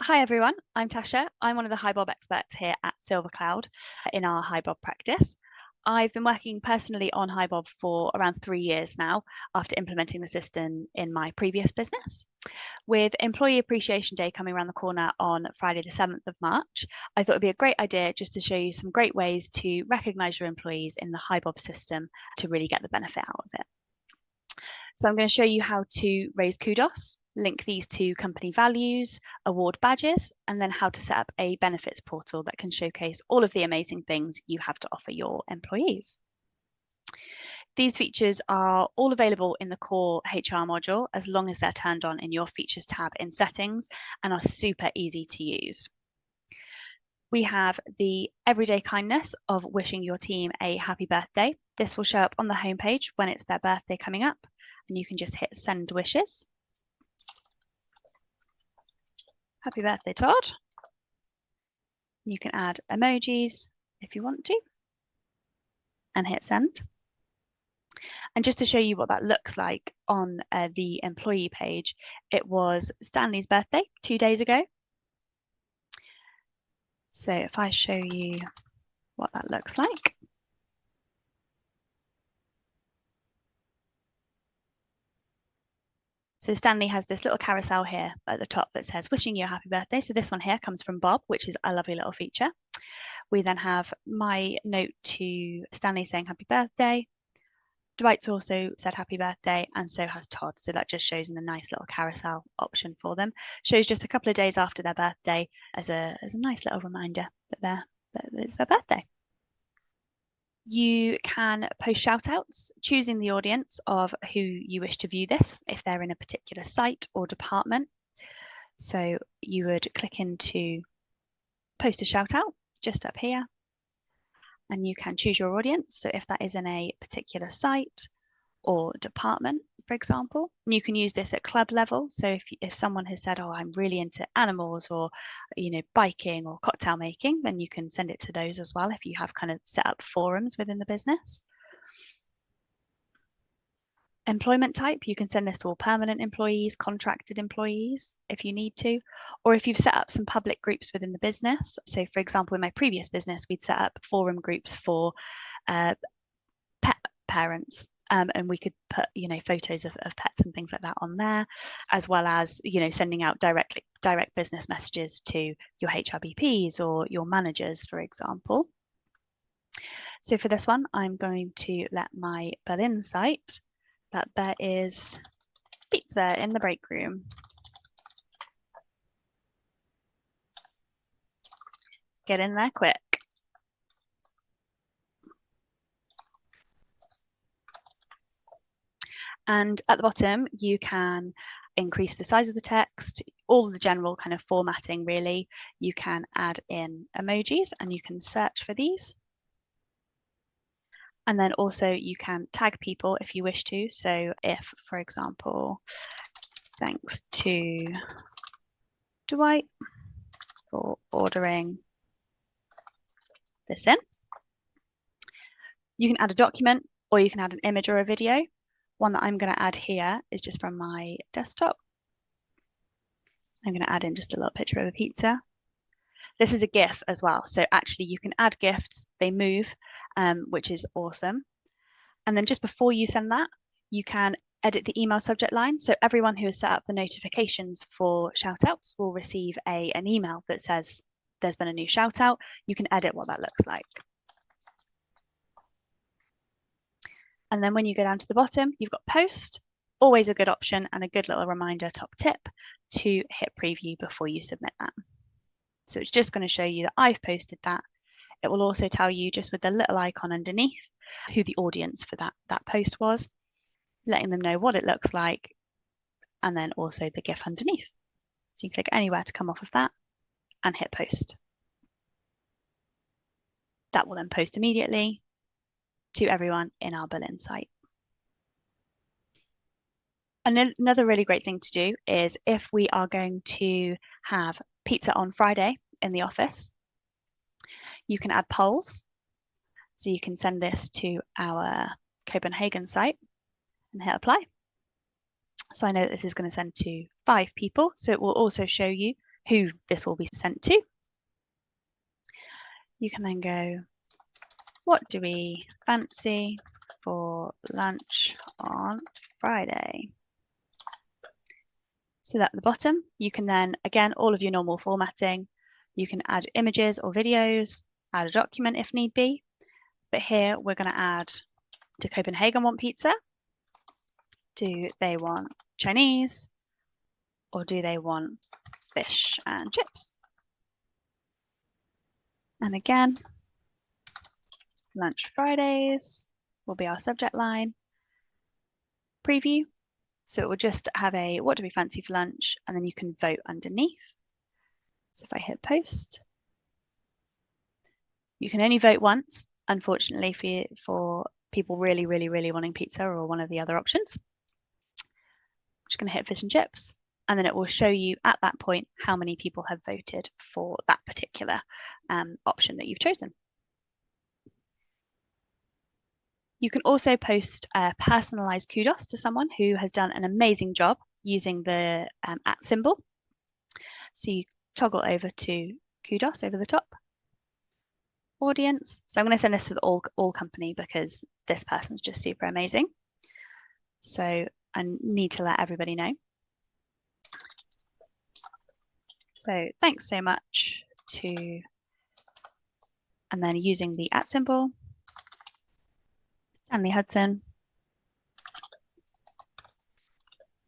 Hi everyone, I'm Tasha. I'm one of the HiBob experts here at SilverCloud in our HiBob practice. I've been working personally on HiBob for around 3 years now after implementing the system in my previous business. With Employee Appreciation Day coming around the corner on Friday the 7th of March, I thought it'd be a great idea just to show you some great ways to recognise your employees in the HiBob system to really get the benefit out of it. So I'm going to show you how to raise kudos, link these to company values, award badges, and then how to set up a benefits portal that can showcase all of the amazing things you have to offer your employees. These features are all available in the core HR module as long as they're turned on in your features tab in settings and are super easy to use. We have the everyday kindness of wishing your team a happy birthday. This will show up on the homepage when it's their birthday coming up, and you can just hit send wishes. Happy birthday, Todd. You can add emojis if you want to and hit send. And just to show you what that looks like on the employee page, it was Stanley's birthday 2 days ago. So if I show you what that looks like. So Stanley has this little carousel here at the top that says wishing you a happy birthday. So this one here comes from Bob, which is a lovely little feature. We then have my note to Stanley saying happy birthday. Dwight's also said happy birthday, and so has Todd. So that just shows in a nice little carousel option for them. Shows just a couple of days after their birthday as a nice little reminder that it's their birthday. You can post shout outs, choosing the audience of who you wish to view this, if they're in a particular site or department. So you would click into post a shout out just up here, and you can choose your audience. So if that is in a particular site or department, for example, and you can use this at club level. So if someone has said, oh, I'm really into animals or, biking or cocktail making, then you can send it to those as well if you have kind of set up forums within the business. Employment type, you can send this to all permanent employees, contracted employees if you need to, or if you've set up some public groups within the business. So for example, in my previous business, we'd set up forum groups for pet parents. And we could put, photos of pets and things like that on there, as well as, sending out direct business messages to your HRBPs or your managers, for example. So for this one, I'm going to let my Berlin site that there is pizza in the break room. Get in there quick. And at the bottom, you can increase the size of the text, all the general kind of formatting, really. You can add in emojis and you can search for these. And then also you can tag people if you wish to. So if, for example, thanks to Dwight for ordering this in. You can add a document or you can add an image or a video. One that I'm going to add here is just from my desktop. I'm going to add in just a little picture of a pizza. This is a GIF as well. So actually you can add GIFs, they move, which is awesome. And then just before you send that, you can edit the email subject line. So everyone who has set up the notifications for shout outs will receive an email that says there's been a new shout out. You can edit what that looks like. And then when you go down to the bottom, you've got post, always a good option and a good little reminder top tip to hit preview before you submit that. So it's just going to show you that I've posted that. It will also tell you just with the little icon underneath who the audience for that post was, letting them know what it looks like, and then also the GIF underneath. So you can click anywhere to come off of that and hit post. That will then post immediately to everyone in our Berlin site. Another really great thing to do is if we are going to have pizza on Friday in the office, you can add polls. So you can send this to our Copenhagen site and hit apply. So I know that this is going to send to 5 people. So it will also show you who this will be sent to. You can then go, what do we fancy for lunch on Friday? So at the bottom, you can then, again, all of your normal formatting, you can add images or videos, add a document if need be. But here we're going to add, do Copenhagen want pizza? Do they want Chinese? Or do they want fish and chips? And again, lunch Fridays will be our subject line. Preview. So it will just have a, what do we fancy for lunch? And then you can vote underneath. So if I hit post, you can only vote once, unfortunately, for people really, really, really wanting pizza or one of the other options. I'm just going to hit fish and chips, and then it will show you at that point how many people have voted for that particular option that you've chosen. You can also post a personalized kudos to someone who has done an amazing job using the @ symbol. So you toggle over to kudos over the top. Audience. So I'm going to send this to the all company because this person's just super amazing. So I need to let everybody know. So thanks so much to, and then using the @ symbol, Stanley Hudson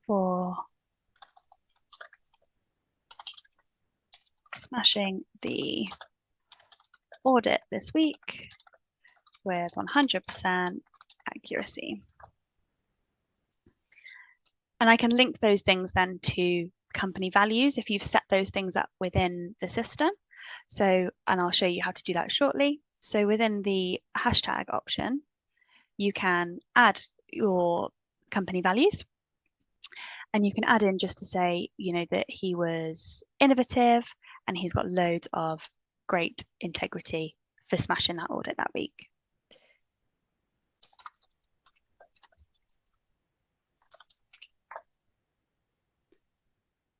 for smashing the audit this week with 100% accuracy. And I can link those things then to company values if you've set those things up within the system. So, and I'll show you how to do that shortly. So within the hashtag option, you can add your company values, and you can add in just to say, you know, that he was innovative and he's got loads of great integrity for smashing that audit that week.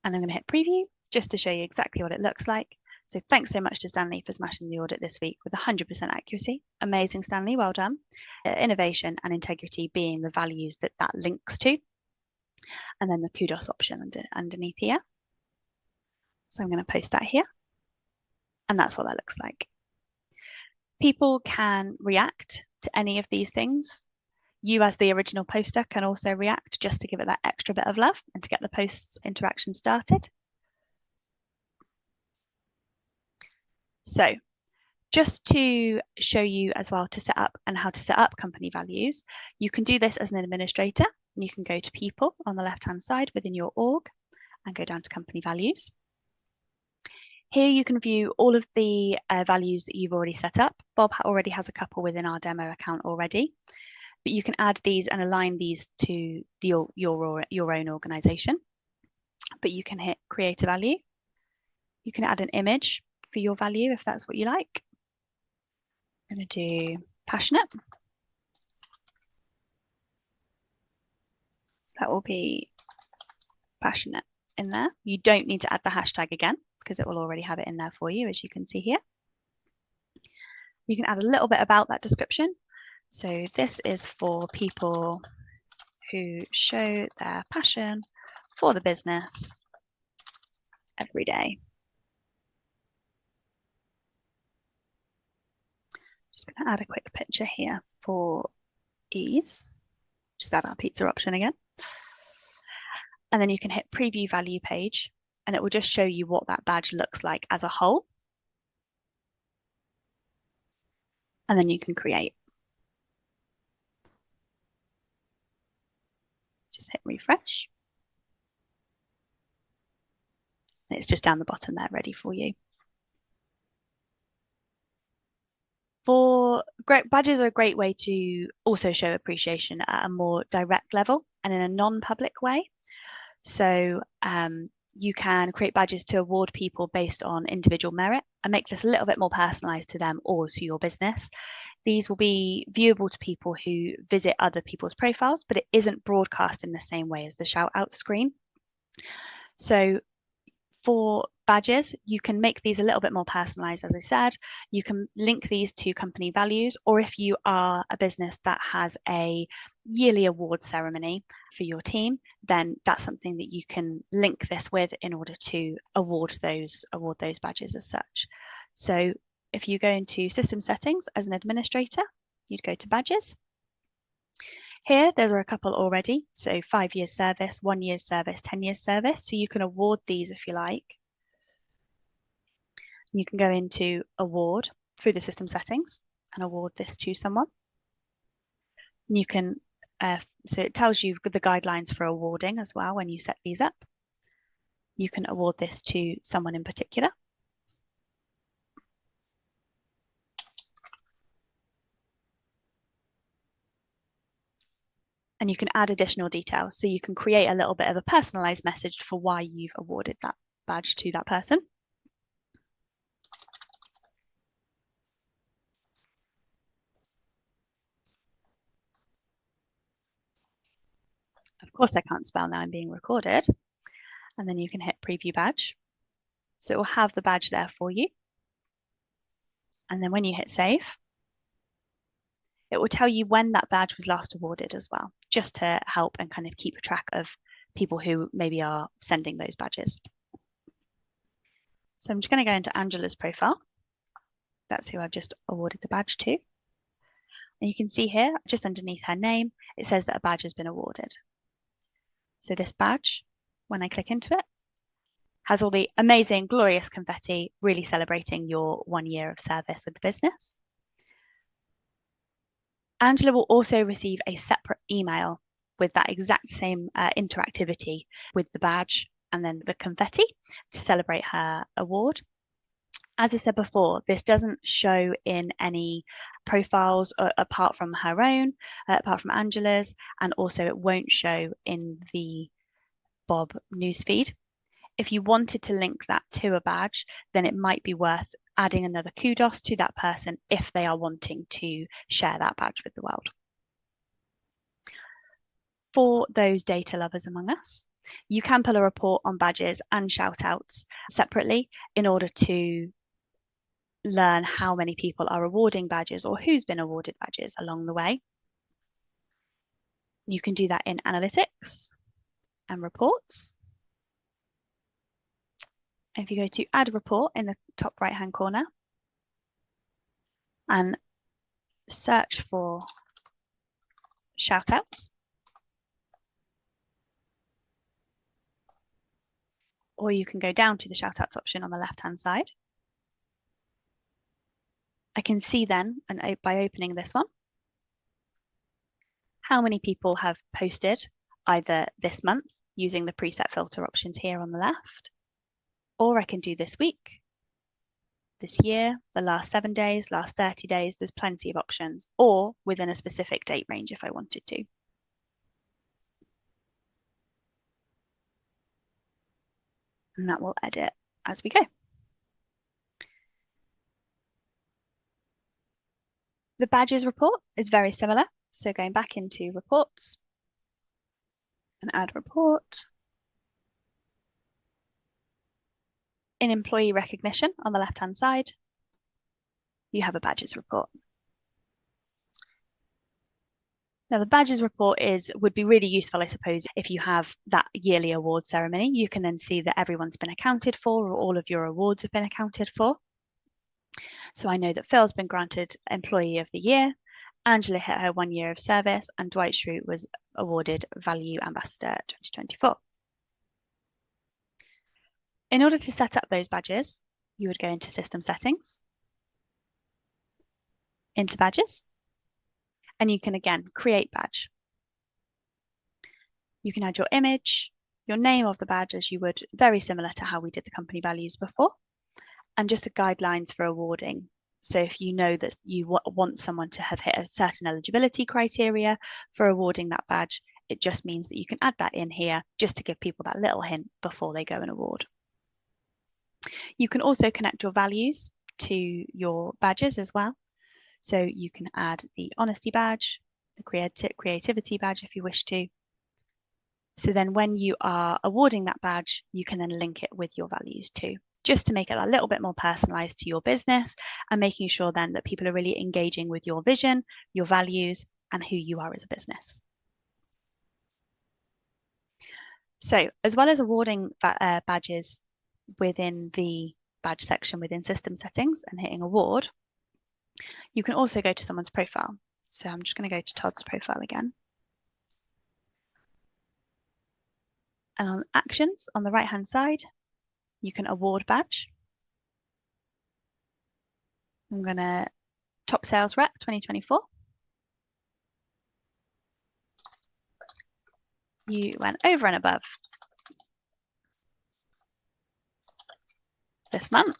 And I'm going to hit preview just to show you exactly what it looks like. So thanks so much to Stanley for smashing the audit this week with 100% accuracy. Amazing, Stanley, well done. Innovation and integrity being the values that links to. And then the kudos option underneath here. So I'm going to post that here. And that's what that looks like. People can react to any of these things. You as the original poster can also react just to give it that extra bit of love and to get the post's interaction started. So just to show you as well to set up and how to set up company values, you can do this as an administrator, and you can go to people on the left-hand side within your org and go down to company values. Here you can view all of the values that you've already set up. Bob already has a couple within our demo account already, but you can add these and align these to your own organization. But you can hit create a value. You can add an image for your value if that's what you like. I'm going to do passionate. So that will be passionate in there. You don't need to add the hashtag again because it will already have it in there for you, as you can see here. You can add a little bit about that description. So this is for people who show their passion for the business every day. Just going to add a quick picture here for ease. Just add our pizza option again. And then you can hit preview value page, and it will just show you what that badge looks like as a whole. And then you can create. Just hit refresh. And it's just down the bottom there, ready for you. Badges are a great way to also show appreciation at a more direct level and in a non-public way. So you can create badges to award people based on individual merit and make this a little bit more personalized to them or to your business. These will be viewable to people who visit other people's profiles, but it isn't broadcast in the same way as the shout out screen. So for badges, you can make these a little bit more personalized, as I said. You can link these to company values, or if you are a business that has a yearly award ceremony for your team, then that's something that you can link this with in order to award those badges as such. So if you go into system settings as an administrator, you'd go to badges. Here, there are a couple already. So 5 years service, 1 year's service, 10 years service. So you can award these if you like. You can go into award through the system settings and award this to someone. You can, so it tells you the guidelines for awarding as well when you set these up. You can award this to someone in particular. And you can add additional details. So you can create a little bit of a personalized message for why you've awarded that badge to that person. Of course, I can't spell now, I'm being recorded. And then you can hit preview badge. So it will have the badge there for you. And then when you hit save, it will tell you when that badge was last awarded as well, just to help and kind of keep track of people who maybe are sending those badges. So I'm just going to go into Angela's profile. That's who I've just awarded the badge to. And you can see here, just underneath her name, it says that a badge has been awarded. So this badge, when I click into it, has all the amazing, glorious confetti, really celebrating your 1 year of service with the business. Angela will also receive a separate email with that exact same interactivity with the badge and then the confetti to celebrate her award. As I said before, this doesn't show in any profiles apart from her own, apart from Angela's, and also it won't show in the Bob newsfeed. If you wanted to link that to a badge, then it might be worth adding another kudos to that person if they are wanting to share that badge with the world. For those data lovers among us, you can pull a report on badges and shout outs separately in order to learn how many people are awarding badges or who's been awarded badges along the way. You can do that in analytics and reports. If you go to add report in the top right hand corner and search for shout outs, or you can go down to the shout outs option on the left hand side. I can see then, and by opening this one, how many people have posted either this month using the preset filter options here on the left, or I can do this week, this year, the last 7 days, last 30 days, there's plenty of options, or within a specific date range if I wanted to. And that will edit as we go. The badges report is very similar. So going back into reports and add report. In employee recognition on the left-hand side, you have a badges report. Now the badges report would be really useful, I suppose, if you have that yearly award ceremony. You can then see that everyone's been accounted for, or all of your awards have been accounted for. So I know that Phil's been granted Employee of the Year, Angela hit her 1 year of service, and Dwight Schrute was awarded Value Ambassador 2024. In order to set up those badges, you would go into System Settings, into Badges, and you can again create badge. You can add your image, your name of the badge as you would, very similar to how we did the company values before, and just the guidelines for awarding. So if you know that you want someone to have hit a certain eligibility criteria for awarding that badge, it just means that you can add that in here just to give people that little hint before they go and award. You can also connect your values to your badges as well. So you can add the honesty badge, the creativity badge if you wish to. So then when you are awarding that badge, you can then link it with your values too. just to make it a little bit more personalized to your business and making sure then that people are really engaging with your vision, your values, and who you are as a business. So as well as awarding badges within the badge section within system settings and hitting award, you can also go to someone's profile. So I'm just going to go to Todd's profile again. And on actions on the right hand side, you can award badge. I'm going to top sales rep 2024. You went over and above this month.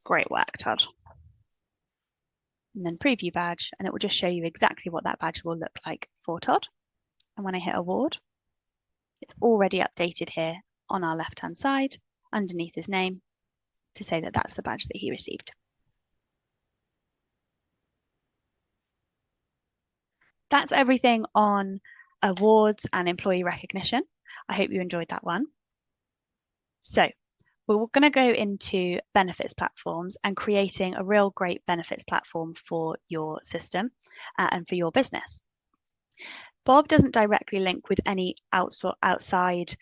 Great work, Todd. And then preview badge, and it will just show you exactly what that badge will look like for Todd. And when I hit award, it's already updated here on our left-hand side underneath his name to say that that's the badge that he received. That's everything on awards and employee recognition. I hope you enjoyed that one. So we're going to go into benefits platforms and creating a real great benefits platform for your system and for your business. Bob doesn't directly link with any outside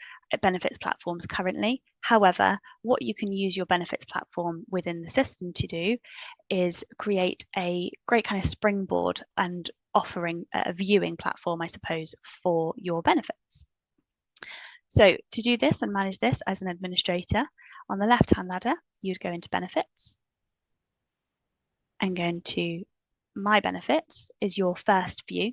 benefits platforms currently. However, what you can use your benefits platform within the system to do is create a great kind of springboard and offering a viewing platform, I suppose, for your benefits. So to do this and manage this as an administrator, on the left-hand ladder, you'd go into benefits and go into my benefits is your first view.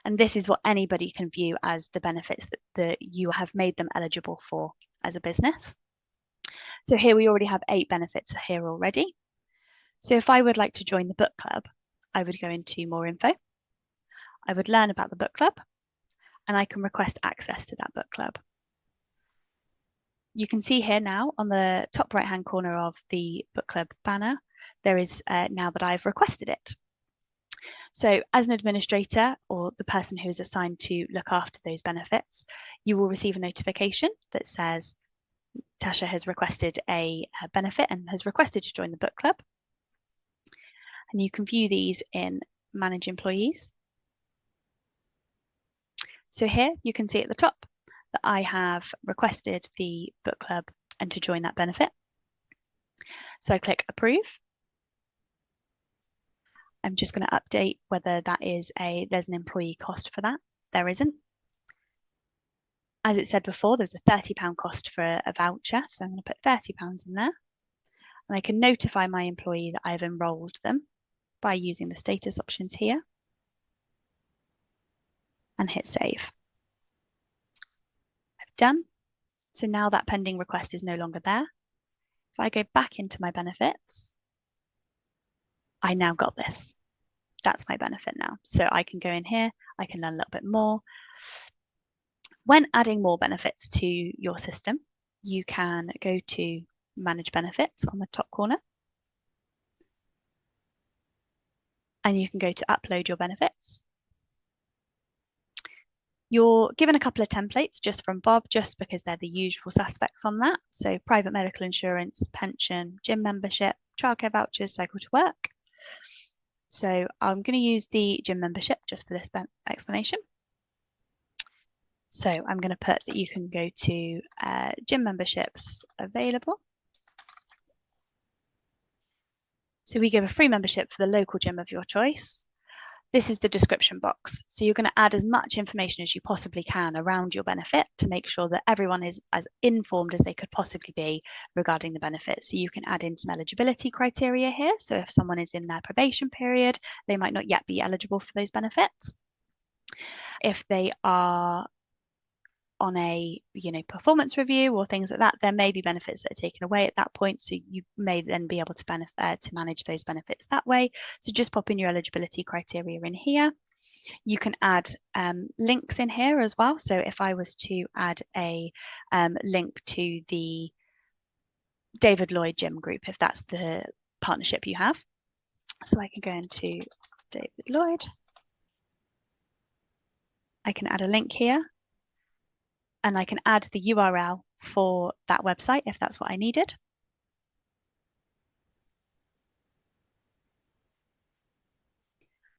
And this is what anybody can view as the benefits that you have made them eligible for as a business. So here we already have 8 benefits here already. So if I would like to join the book club, I would go into more info. I would learn about the book club and I can request access to that book club. You can see here now on the top right hand corner of the book club banner, there is now that I've requested it. So as an administrator or the person who is assigned to look after those benefits, you will receive a notification that says Tasha has requested a benefit and has requested to join the book club. And you can view these in Manage Employees. So here you can see at the top that I have requested the book club and to join that benefit. So I click Approve. I'm just going to update whether that is there's an employee cost for that. There isn't. As it said before, there's a £30 cost for a voucher. So I'm going to put £30 in there. And I can notify my employee that I've enrolled them by using the status options here and hit save. I've done. So now that pending request is no longer there. If I go back into my benefits, I now got this. That's my benefit now. So I can go in here, I can learn a little bit more. When adding more benefits to your system, you can go to Manage Benefits on the top corner. And you can go to Upload your benefits. You're given a couple of templates just from Bob, just because they're the usual suspects on that. So private medical insurance, pension, gym membership, childcare vouchers, cycle to work. So I'm going to use the gym membership just for this explanation. So I'm going to put that you can go to gym memberships available. So we give a free membership for the local gym of your choice. This is the description box. So you're going to add as much information as you possibly can around your benefit to make sure that everyone is as informed as they could possibly be regarding the benefit. So you can add in some eligibility criteria here. So if someone is in their probation period, they might not yet be eligible for those benefits. If they are on a performance review or things like that, there may be benefits that are taken away at that point. So you may then be able to manage those benefits that way. So just pop in your eligibility criteria in here. You can add links in here as well. So if I was to add a link to the David Lloyd Gym Group, if that's the partnership you have. So I can go into David Lloyd. I can add a link here. And I can add the URL for that website if that's what I needed.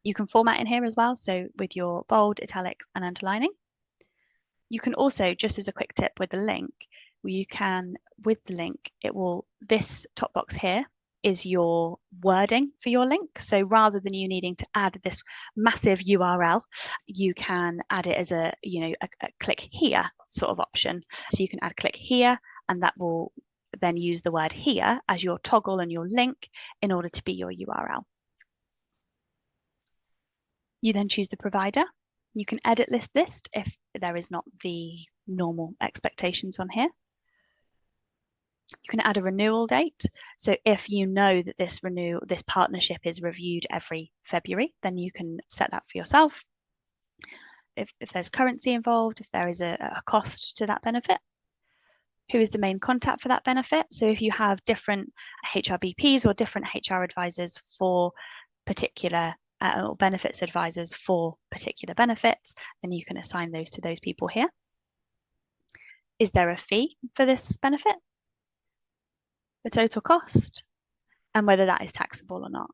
You can format in here as well, so with your bold, italics, and underlining. You can also, just as a quick tip with the link, you can, with the link, this top box here is your wording for your link. So rather than you needing to add this massive URL, you can add it as a click here sort of option. So you can add click here, and that will then use the word here as your toggle and your link in order to be your URL. You then choose the provider. You can edit list if there is not the normal expectations on here. You can add a renewal date. So if you know that this partnership is reviewed every February, then you can set that for yourself. If there's currency involved, if there is a cost to that benefit. Who is the main contact for that benefit? So if you have different HRBPs or different HR advisors for particular or benefits advisors for particular benefits, then you can assign those to those people here. Is there a fee for this benefit? The total cost, and whether that is taxable or not.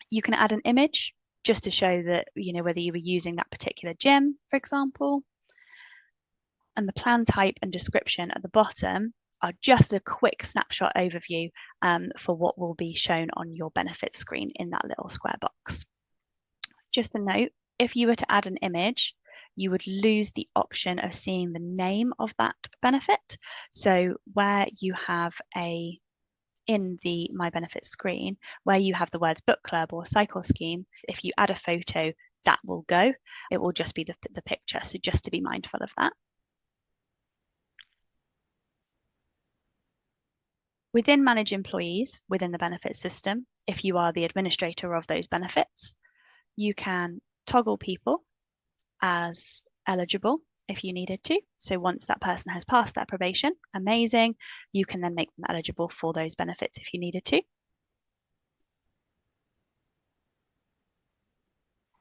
You can add an image just to show that, whether you were using that particular gym, for example. And the plan type and description at the bottom are just a quick snapshot overview for what will be shown on your benefits screen in that little square box. Just a note, if you were to add an image, you would lose the option of seeing the name of that benefit. So where you have in the My Benefits screen, where you have the words book club or cycle scheme, if you add a photo, that will go. It will just be the picture. So just to be mindful of that. Within Manage Employees, within the benefits system, if you are the administrator of those benefits, you can toggle people as eligible if you needed to. So once that person has passed their probation, amazing, you can then make them eligible for those benefits if you needed to.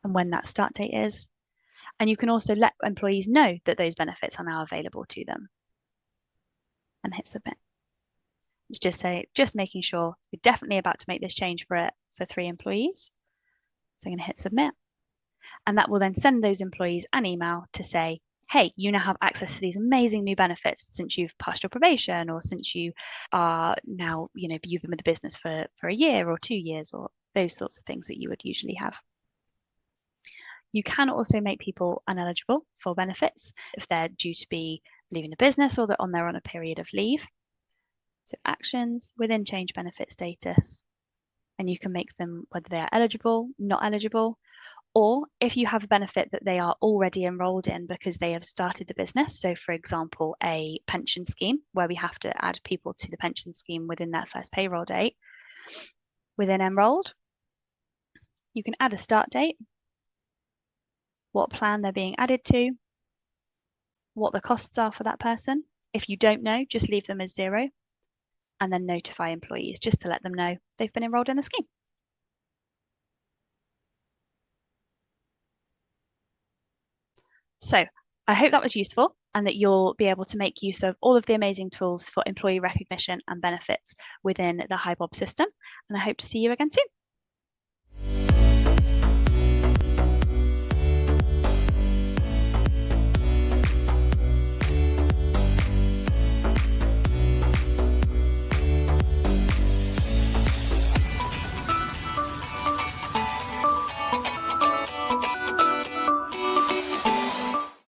And when that start date is. And you can also let employees know that those benefits are now available to them. And hit submit. Just making sure you're definitely about to make this change for 3 employees. So I'm going to hit submit. And that will then send those employees an email to say, hey, you now have access to these amazing new benefits since you've passed your probation, or since you are now, you've been with the business for a year or 2 years, or those sorts of things that you would usually have. You can also make people ineligible for benefits if they're due to be leaving the business or they're on a period of leave. So actions within change benefit status, and you can make them whether they are eligible, not eligible, or if you have a benefit that they are already enrolled in because they have started the business. So for example, a pension scheme where we have to add people to the pension scheme within their first payroll date. Within enrolled, you can add a start date, what plan they're being added to, what the costs are for that person. If you don't know, just leave them as 0, and then notify employees just to let them know they've been enrolled in the scheme. So I hope that was useful and that you'll be able to make use of all of the amazing tools for employee recognition and benefits within the HiBob system. And I hope to see you again soon.